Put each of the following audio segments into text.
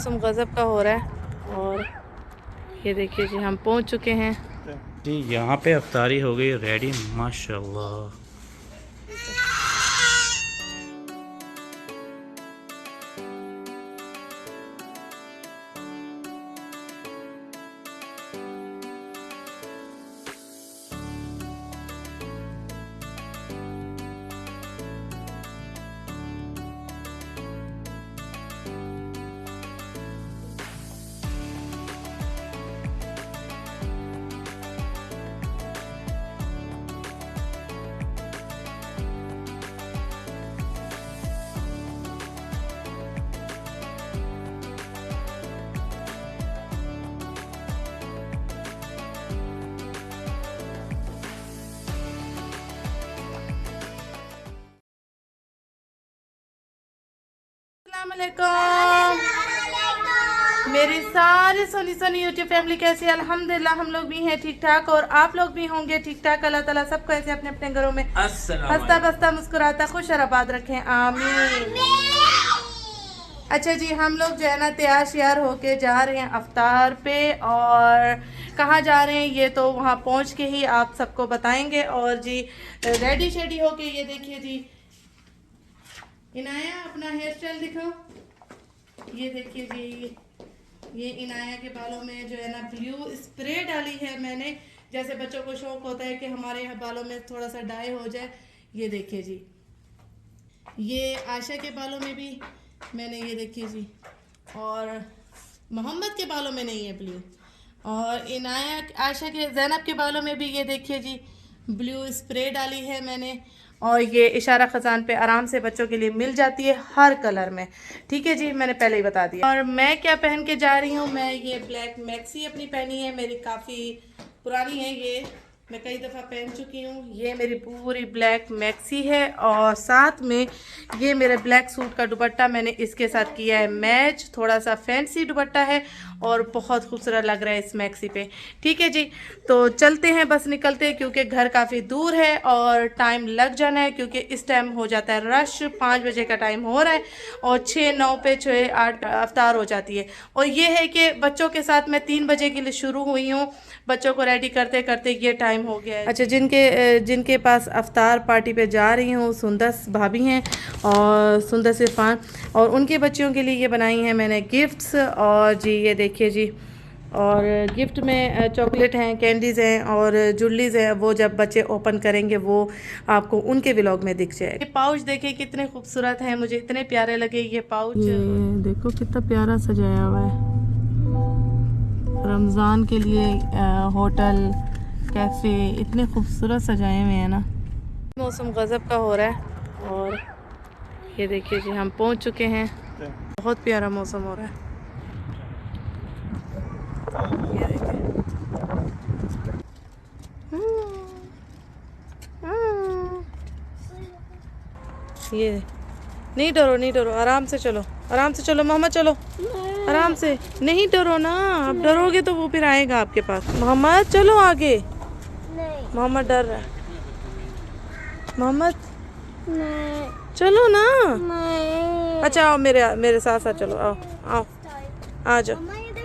मौसम गज़ब का हो रहा है और ये देखिए जी हम पहुंच चुके हैं जी। यहाँ पे अफ्तारी हो गई रेडी माशाल्लाह। अस्सलामुअलैकुम मेरी सारी सोनी यूट्यूब फैमिली कैसी है। अल्हम्दुलिल्लाह हम लोग भी हैं ठीक ठाक और आप लोग भी होंगे ठीक ठाक। अल्लाह ताला सबको ऐसे अपने अपने घरों में हंसता बसता मुस्कुराता खुश और आबाद रखें, आमीन। अच्छा जी, हम लोग जो है ना तैयार श्यार होके जा रहे हैं अफ्तार पे और कहाँ जा रहे हैं ये तो वहाँ पहुँच के ही आप सबको बताएंगे। और जी रेडी शेडी होके ये देखिए जी इनाया अपना हेयर स्टाइल दिखाओ। ये देखिए जी ये इनाया के बालों में जो है ना ब्लू स्प्रे डाली है मैंने, जैसे बच्चों को शौक होता है कि हमारे यहाँ बालों में थोड़ा सा डाई हो जाए। ये देखिए जी ये आशा के बालों में भी मैंने ये देखिए जी, और मोहम्मद के बालों में नहीं है ब्लू, और इनाया आशा के ज़ैनब के बालों में भी ये देखिए जी ब्लू स्प्रे डाली है मैंने। और ये इशारा ख़जान पे आराम से बच्चों के लिए मिल जाती है हर कलर में, ठीक है जी, मैंने पहले ही बता दिया। और मैं क्या पहन के जा रही हूँ, मैं ये ब्लैक मैक्सी अपनी पहनी है, मेरी काफ़ी पुरानी है, ये मैं कई दफ़ा पहन चुकी हूँ। ये मेरी पूरी ब्लैक मैक्सी है और साथ में ये मेरे ब्लैक सूट का दुपट्टा मैंने इसके साथ किया है मैच, थोड़ा सा फैंसी दुपट्टा है और बहुत खूबसूरत लग रहा है इस मैक्सी पे, ठीक है जी। तो चलते हैं, बस निकलते हैं क्योंकि घर काफ़ी दूर है और टाइम लग जाना है क्योंकि इस टाइम हो जाता है रश। 5 बजे का टाइम हो रहा है और 6-9 पे 6-8 अफ्तार हो जाती है। और ये है कि बच्चों के साथ मैं 3 बजे के लिए शुरू हुई हूँ, बच्चों को रेडी करते करते ये टाइम हो गया है। अच्छा, जिनके पास अफ्तार पार्टी पे जा रही हूँ सुंदस भाभी हैं और सुंदस इरफान, और उनके बच्चियों के लिए ये बनाई हैं मैंने गिफ्ट्स। और जी ये देखिए जी, और गिफ्ट में चॉकलेट हैं, कैंडीज़ हैं और जुल्लीज़ हैं, वो जब बच्चे ओपन करेंगे वो आपको उनके व्लॉग में दिख जाएगा। ये पाउच देखिए कितने खूबसूरत हैं, मुझे इतने प्यारे लगे ये पाउच। ये देखो कितना प्यारा सजाया हुआ है, रमज़ान के लिए होटल कैफ़े इतने खूबसूरत सजाए हुए हैं ना। मौसम गज़ब का हो रहा है और ये देखिए जी हम पहुंच चुके हैं, बहुत प्यारा मौसम हो रहा है। ये देखिए ये नहीं डरो नहीं डरो, आराम से चलो मोहम्मद, चलो आराम से, नहीं डरो ना, अब डरोगे तो वो फिर आएगा आपके पास। मोहम्मद चलो आगे, मोहम्मद डर रहा है, मोहम्मद चलो ना। अच्छा आओ मेरे साथ साथ चलो, आओ आओ आ जाओ,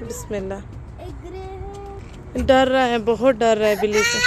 बिस्मिल्लाह। डर रहा है, बहुत डर रहा है बिल्ली से।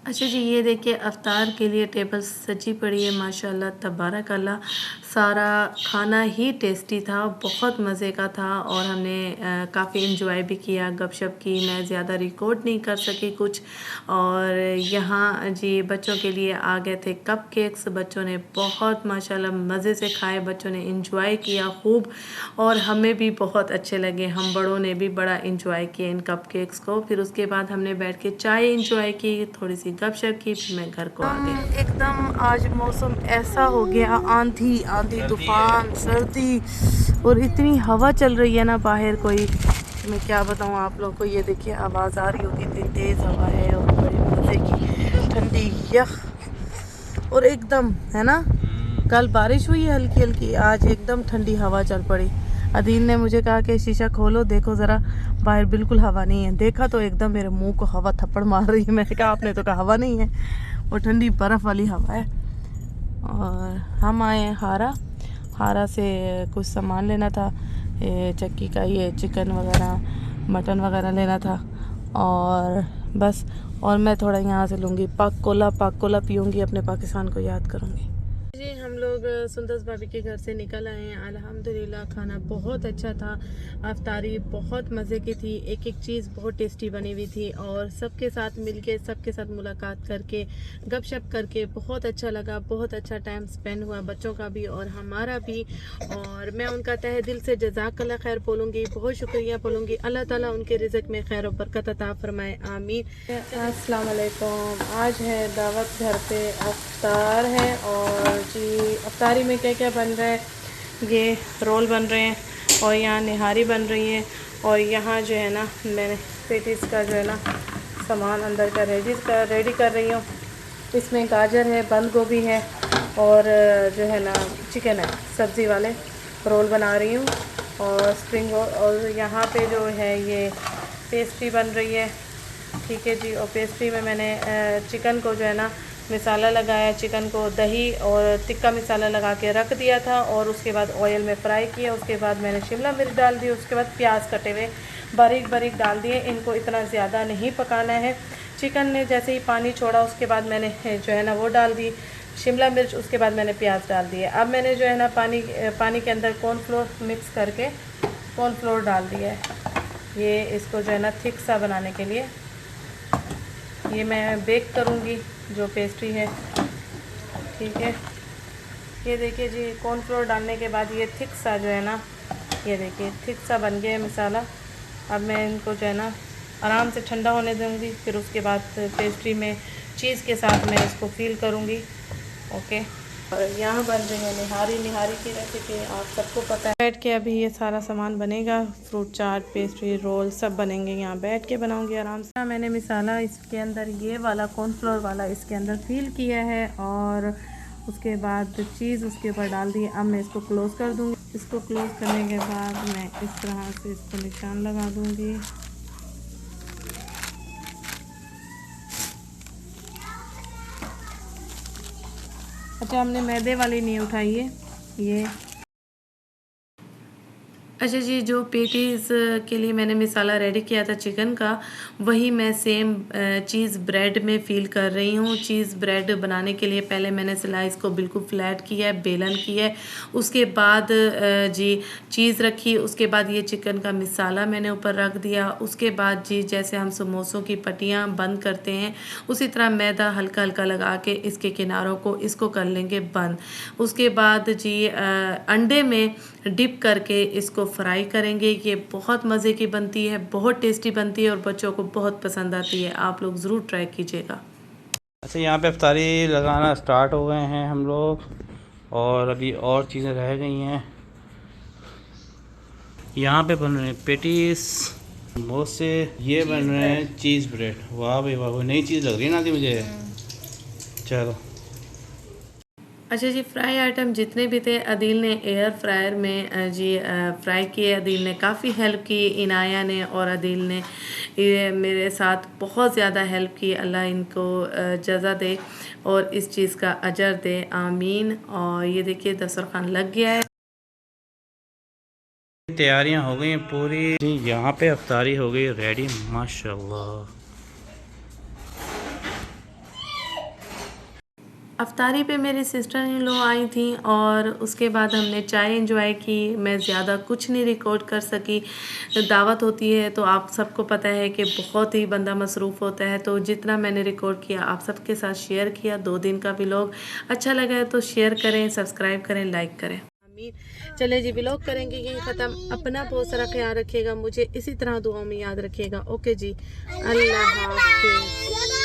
अच्छा जी, ये देखिए अफ्तार के लिए टेबल सजी पड़ी है माशाल्लाह तबारक अल्लाह। सारा खाना ही टेस्टी था, बहुत मज़े का था और हमने काफ़ी इंजॉय भी किया, गपशप की। मैं ज़्यादा रिकॉर्ड नहीं कर सकी कुछ। और यहाँ जी बच्चों के लिए आ गए थे कप केक्स, बच्चों ने बहुत माशाल्लाह मज़े से खाए, बच्चों ने इंजॉय किया खूब और हमें भी बहुत अच्छे लगे, हम बड़ों ने भी बड़ा इंजॉय किया इन कप केक्स को। फिर उसके बाद हमने बैठ के चाय इंजॉय की, थोड़ी सी गपशप की, फिर मैं घर को आ गई। एकदम आज मौसम ऐसा हो गया, आंधी आंधी तूफान सर्दी और इतनी हवा चल रही है ना बाहर, कोई मैं क्या बताऊँ आप लोगों को। ये देखिए आवाज़ आ रही होगी, इतनी तेज़ हवा है और बड़े मज़े की ठंडी यख, और एकदम है ना, कल बारिश हुई है हल्की हल्की, आज एकदम ठंडी हवा चल पड़ी। अदील ने मुझे कहा कि शीशा खोलो, देखो ज़रा बाहर बिल्कुल हवा नहीं है। देखा तो एकदम मेरे मुंह को हवा थप्पड़ मार रही है। मैंने कहा आपने तो कहा हवा नहीं है, वो ठंडी बर्फ़ वाली हवा है। और हम आए हैं हारा से कुछ सामान लेना था, चक्की का ये चिकन वगैरह मटन वगैरह लेना था। और बस, और मैं थोड़ा यहाँ से लूँगी पाक कोला पीऊँगी, अपने पाकिस्तान को याद करूँगी। जी हम लोग सुंदस भाभी के घर से निकल आए हैं। अल्हम्दुलिल्लाह खाना बहुत अच्छा था, अफ्तारी बहुत मज़े की थी, एक एक चीज़ बहुत टेस्टी बनी हुई थी। और सबके साथ मिलके, सबके साथ मुलाकात करके, गपशप करके बहुत अच्छा लगा, बहुत अच्छा टाइम स्पेंड हुआ, बच्चों का भी और हमारा भी। और मैं उनका तहे दिल से जज़ाकल्लाह खैर बोलूँगी, बहुत शुक्रिया बोलूँगी। अल्लाह ताला उनके रिज़्क़ में खैर और बरकत अता फरमाए, आमीन। अस्सलाम वालेकुम। आज है दावत, घर पे अफ्तार है। और जी अफ्तारी में क्या क्या बन रहा है, ये रोल बन रहे हैं और यहाँ निहारी बन रही है। और यहाँ जो है ना मैंने पेटीज का जो है ना सामान अंदर का रेडी कर रही हूँ। इसमें गाजर है, बंद गोभी है और जो है ना चिकन है, सब्ज़ी वाले रोल बना रही हूँ और स्प्रिंग रोल। और यहाँ पे जो है ये पेस्ट्री बन रही है, ठीक है जी। और पेस्ट्री में मैंने चिकन को जो है ना मसाला लगाया, चिकन को दही और तिक्का मसाला लगा के रख दिया था और उसके बाद ऑयल में फ्राई किया। उसके बाद मैंने शिमला मिर्च डाल दी, उसके बाद प्याज कटे हुए बारीक बारीक डाल दिए। इनको इतना ज़्यादा नहीं पकाना है। चिकन ने जैसे ही पानी छोड़ा उसके बाद मैंने जो है ना वो डाल दी शिमला मिर्च, उसके बाद मैंने प्याज डाल दिए। अब मैंने जो है ना पानी के अंदर कॉर्नफ्लोर मिक्स करके कॉर्नफ्लोर डाल दिया है, ये इसको जो है ना थिक सा बनाने के लिए। ये मैं बेक करूँगी जो पेस्ट्री है, ठीक है। ये देखिए जी कॉर्नफ्लोर डालने के बाद ये थिक सा जो है ना, ये देखिए थिक सा बन गया है मसाला। अब मैं इनको जो है ना आराम से ठंडा होने दूँगी, फिर उसके बाद पेस्ट्री में चीज़ के साथ मैं इसको फिल करूँगी, ओके। और यहाँ बन रही है निहारी की रेसिपी, आप सबको पता है। बैठ के अभी ये सारा सामान बनेगा, फ्रूट चाट, पेस्ट्री, रोल सब बनेंगे। यहाँ बैठ के बनाऊँगी आराम से। मैंने मसाला इसके अंदर ये वाला कॉर्नफ्लोर वाला इसके अंदर फिल किया है और उसके बाद चीज़ उसके ऊपर डाल दी। अब मैं इसको क्लोज़ कर दूँगी। इसको क्लोज़ करने के बाद मैं इस तरह से इसको निशान लगा दूँगी। अच्छा, हमने मैदे वाली नहीं उठाई है ये। अच्छा जी, जो पेटीज़ के लिए मैंने मसाला रेडी किया था चिकन का, वही मैं सेम चीज़ ब्रेड में फ़िल कर रही हूँ। चीज़ ब्रेड बनाने के लिए पहले मैंने स्लाइस को बिल्कुल फ्लैट किया है, बेलन किया है। उसके बाद जी चीज़ रखी, उसके बाद ये चिकन का मसाला मैंने ऊपर रख दिया। उसके बाद जी जैसे हम समोसों की पट्टियाँ बंद करते हैं उसी तरह मैदा हल्का हल्का लगा के इसके किनारों को इसको कर लेंगे बंद। उसके बाद जी अंडे में डिप करके इसको फ्राई करेंगे। ये बहुत मज़े की बनती है, बहुत टेस्टी बनती है और बच्चों को बहुत पसंद आती है। आप लोग ज़रूर ट्राई कीजिएगा। अच्छा, यहाँ पे इफ्तारी लगाना स्टार्ट हो गए हैं हम लोग और अभी और चीज़ें रह गई हैं। यहाँ पे बन रहे हैं पेटीज, समोसे, ये बन रहे हैं चीज़ ब्रेड। वाह भाई वाह, नई चीज़ लग रही है ना मुझे। चलो अच्छा जी, फ्राई आइटम जितने भी थे अदील ने एयर फ्रायर में जी फ्राई किए। अदील ने काफ़ी हेल्प की, इनाया ने और अदील ने ये मेरे साथ बहुत ज़्यादा हेल्प की। अल्लाह इनको जज़ा दे और इस चीज़ का अजर दे, आमीन। और ये देखिए दस्तरखान लग गया है, तैयारियां हो गई हैं पूरी जी। यहाँ पे इफ्तारी हो गई रेडी, माशाल्लाह। अफ्तारी पे मेरी सिस्टर इन लो आई थी और उसके बाद हमने चाय एंजॉय की। मैं ज़्यादा कुछ नहीं रिकॉर्ड कर सकी। दावत होती है तो आप सबको पता है कि बहुत ही बंदा मसरूफ़ होता है, तो जितना मैंने रिकॉर्ड किया आप सबके साथ शेयर किया। 2 दिन का व्लॉग अच्छा लगा है तो शेयर करें, सब्सक्राइब करें, लाइक करें। चले जी, व्लॉग करेंगे यही ख़त्म। अपना बहुत सारा ख्याल रखिएगा, मुझे इसी तरह दुआ में याद रखिएगा। ओके जी, अल्लाह हाफ़िज़।